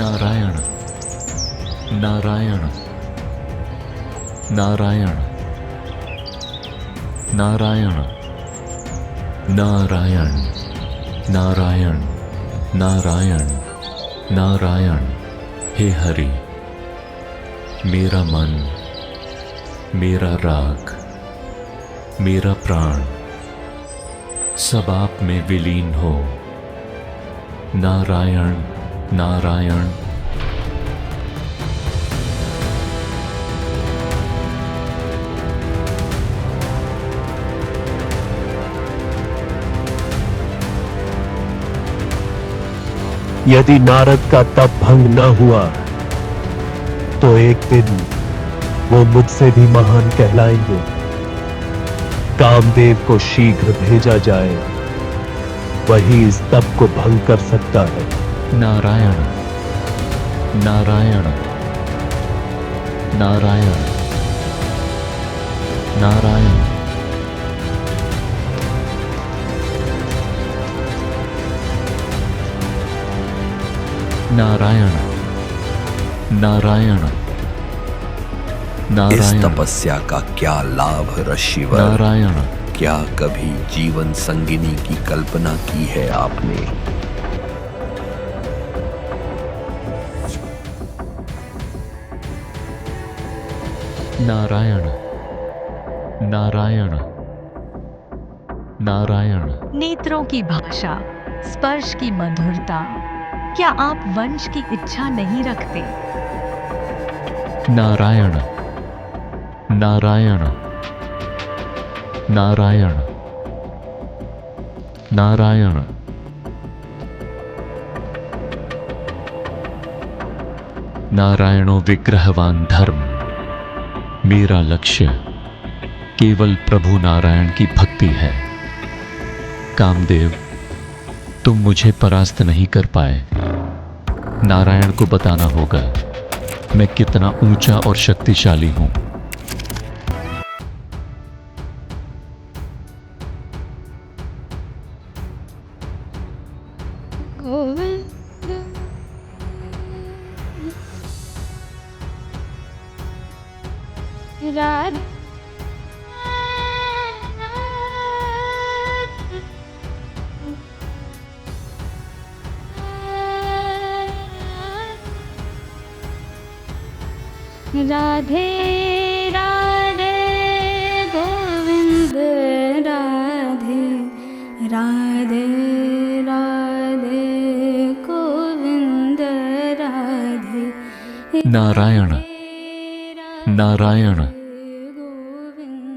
नारायण नारायण नारायण नारायण नारायण नारायण नारायण नारायण। हे हरि, मेरा मन, मेरा राग, मेरा प्राण सब आप में विलीन हो। नारायण नारायण। यदि नारद का तप भंग न हुआ तो एक दिन वो मुझसे भी महान कहलाएंगे। कामदेव को शीघ्र भेजा जाए, वही इस तप को भंग कर सकता है। नारायण नारायण नारायण नारायण नारायण नारायण नारायण। इस तपस्या का क्या लाभ ऋषिवर? नारायण। क्या कभी जीवन संगिनी की कल्पना की है आपने? नारायण नारायण नारायण। नेत्रों की भाषा, स्पर्श की मधुरता, क्या आप वंश की इच्छा नहीं रखते? नारायण नारायण नारायण नारायण। नारायणो विग्रहवान धर्म। मेरा लक्ष्य केवल प्रभु नारायण की भक्ति है। कामदेव, तुम मुझे परास्त नहीं कर पाए। नारायण को बताना होगा मैं कितना ऊंचा और शक्तिशाली हूं। राधे राधे राधे गोविंद राधे राधे राधे गोविंद राधे। नारायण नारायण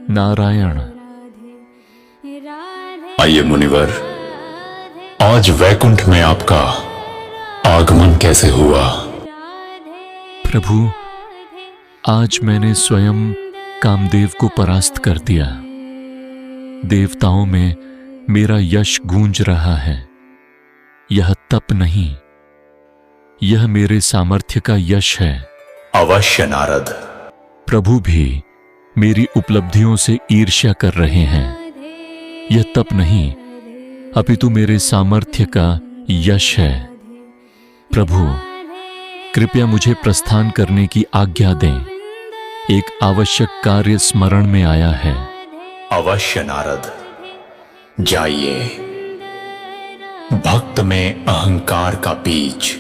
नारायण। आइए मुनिवर, आज वैकुंठ में आपका आगमन कैसे हुआ? प्रभु, आज मैंने स्वयं कामदेव को परास्त कर दिया। देवताओं में मेरा यश गूंज रहा है। यह तप नहीं, यह मेरे सामर्थ्य का यश है। अवश्य नारद। प्रभु भी मेरी उपलब्धियों से ईर्ष्या कर रहे हैं। यह तप नहीं, अपितु मेरे सामर्थ्य का यश है। प्रभु, कृपया मुझे प्रस्थान करने की आज्ञा दें। एक आवश्यक कार्य स्मरण में आया है। अवश्य नारद, जाइए। भक्त में अहंकार का बीज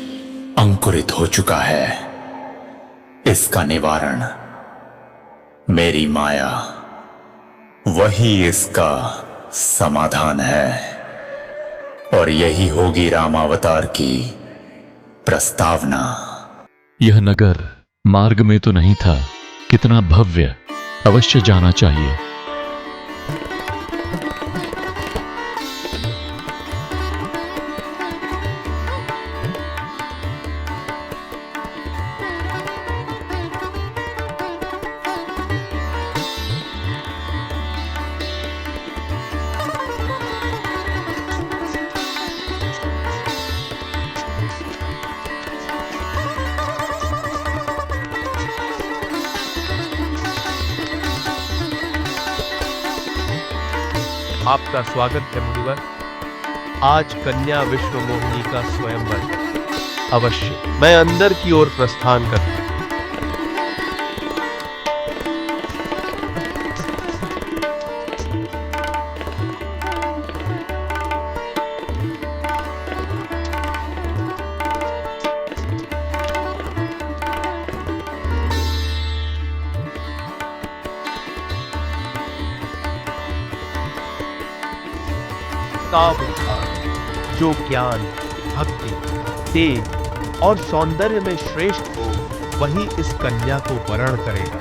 अंकुरित हो चुका है। इसका निवारण मेरी माया, वही इसका समाधान है। और यही होगी रामावतार की प्रस्तावना। यह नगर मार्ग में तो नहीं था। कितना भव्य, अवश्य जाना चाहिए। आपका स्वागत है मुनिवर। आज कन्या विश्व मोहिनी का स्वयंवर। अवश्य मैं अंदर की ओर प्रस्थान करता। जो ज्ञान, भक्ति, तेज और सौंदर्य में श्रेष्ठ हो वही इस कन्या को वरण करेगा।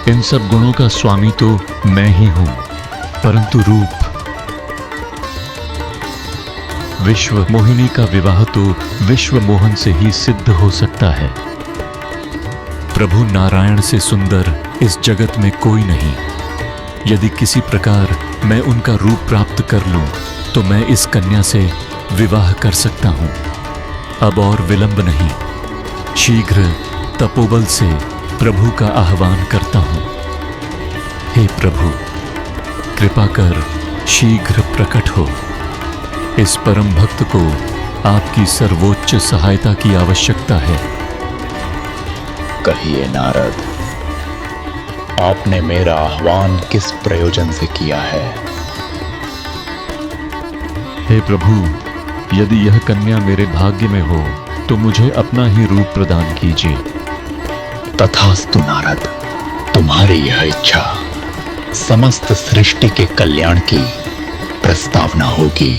इन सब गुणों का स्वामी तो मैं ही हूं, परंतु रूप, विश्व मोहिनी का विवाह तो विश्व मोहन से ही सिद्ध हो सकता है। प्रभु नारायण से सुंदर इस जगत में कोई नहीं। यदि किसी प्रकार मैं उनका रूप प्राप्त कर लूं, तो मैं इस कन्या से विवाह कर सकता हूं। अब और विलंब नहीं, शीघ्र तपोबल से प्रभु का आह्वान करता हूं। हे प्रभु, कृपा कर शीघ्र प्रकट हो। इस परम भक्त को आपकी सर्वोच्च सहायता की आवश्यकता है। कहिए नारद, आपने मेरा आह्वान किस प्रयोजन से किया है? हे प्रभु, यदि यह कन्या मेरे भाग्य में हो तो मुझे अपना ही रूप प्रदान कीजिए। तथास्तु नारद, तुम्हारी यह इच्छा समस्त सृष्टि के कल्याण की प्रस्तावना होगी।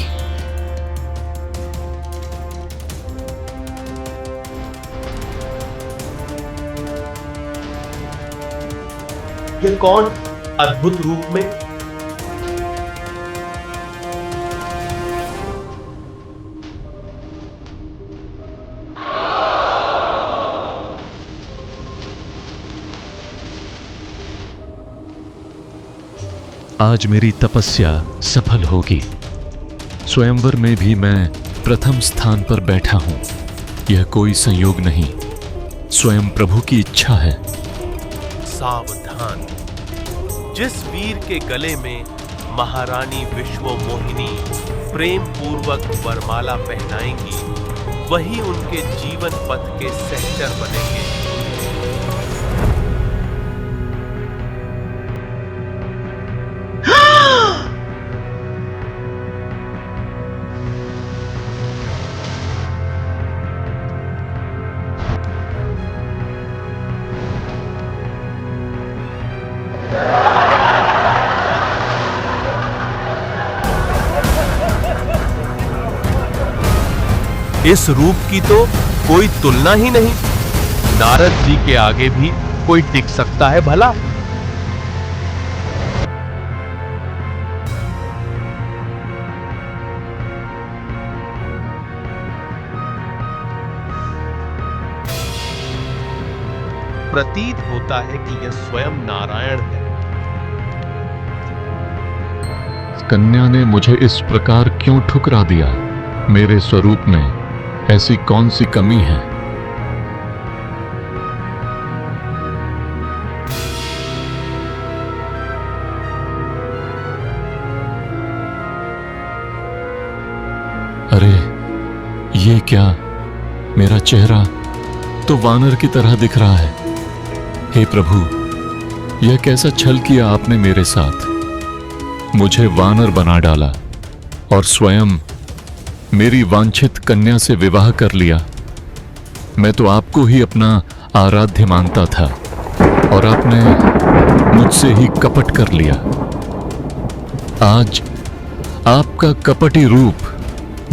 यह कौन अद्भुत रूप में? आज मेरी तपस्या सफल होगी। स्वयंवर में भी मैं प्रथम स्थान पर बैठा हूं। यह कोई संयोग नहीं, स्वयं प्रभु की इच्छा है। सावधान, जिस वीर के गले में महारानी विश्वमोहिनी प्रेम पूर्वक वरमाला पहनाएंगी, वही उनके जीवन पथ के सहचर बनेंगे। इस रूप की तो कोई तुलना ही नहीं। नारद जी के आगे भी कोई टिक सकता है भला? प्रतीत होता है कि यह स्वयं नारायण है। कन्या ने मुझे इस प्रकार क्यों ठुकरा दिया? मेरे स्वरूप में ऐसी कौन सी कमी है? अरे ये क्या? मेरा चेहरा तो वानर की तरह दिख रहा है। हे प्रभु, यह कैसा छल किया आपने मेरे साथ? मुझे वानर बना डाला और स्वयं मेरी वांछित कन्या से विवाह कर लिया। मैं तो आपको ही अपना आराध्य मानता था और आपने मुझसे ही कपट कर लिया। आज आपका कपटी रूप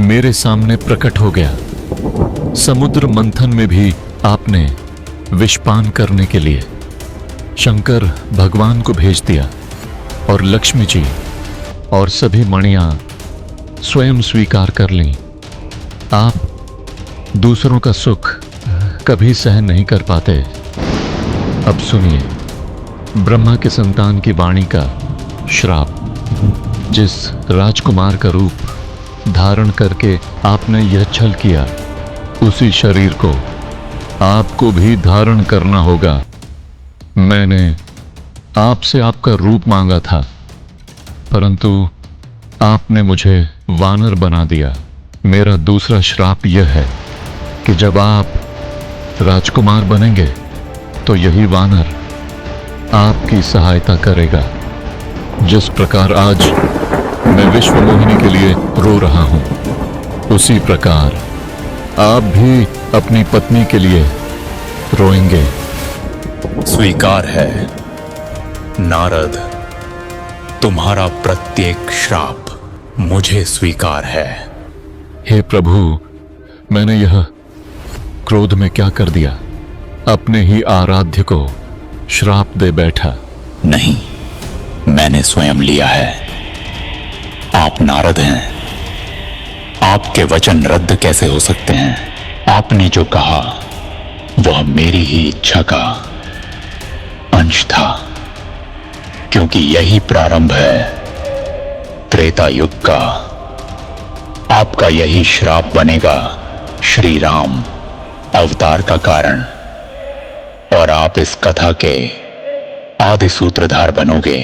मेरे सामने प्रकट हो गया। समुद्र मंथन में भी आपने विषपान करने के लिए शंकर भगवान को भेज दिया और लक्ष्मी जी और सभी मणियां स्वयं स्वीकार कर लीं। आप दूसरों का सुख कभी सहन नहीं कर पाते। अब सुनिए ब्रह्मा के संतान की वाणी का श्राप। जिस राजकुमार का रूप धारण करके आपने यह छल किया, उसी शरीर को आपको भी धारण करना होगा। मैंने आपसे आपका रूप मांगा था, परंतु आपने मुझे वानर बना दिया। मेरा दूसरा श्राप यह है कि जब आप राजकुमार बनेंगे तो यही वानर आपकी सहायता करेगा। जिस प्रकार आज मैं विश्व मोहिनी के लिए रो रहा हूं, उसी प्रकार आप भी अपनी पत्नी के लिए रोएंगे। स्वीकार है नारद, तुम्हारा प्रत्येक श्राप मुझे स्वीकार है। हे प्रभु, मैंने यह क्रोध में क्या कर दिया? अपने ही आराध्य को श्राप दे बैठा। नहीं, मैंने स्वयं लिया है। आप नारद हैं, आपके वचन रद्द कैसे हो सकते हैं? आपने जो कहा वह मेरी ही इच्छा का अंश था, क्योंकि यही प्रारंभ है त्रेता युग का। आपका यही श्राप बनेगा श्री राम अवतार का कारण, और आप इस कथा के आदि सूत्रधार बनोगे।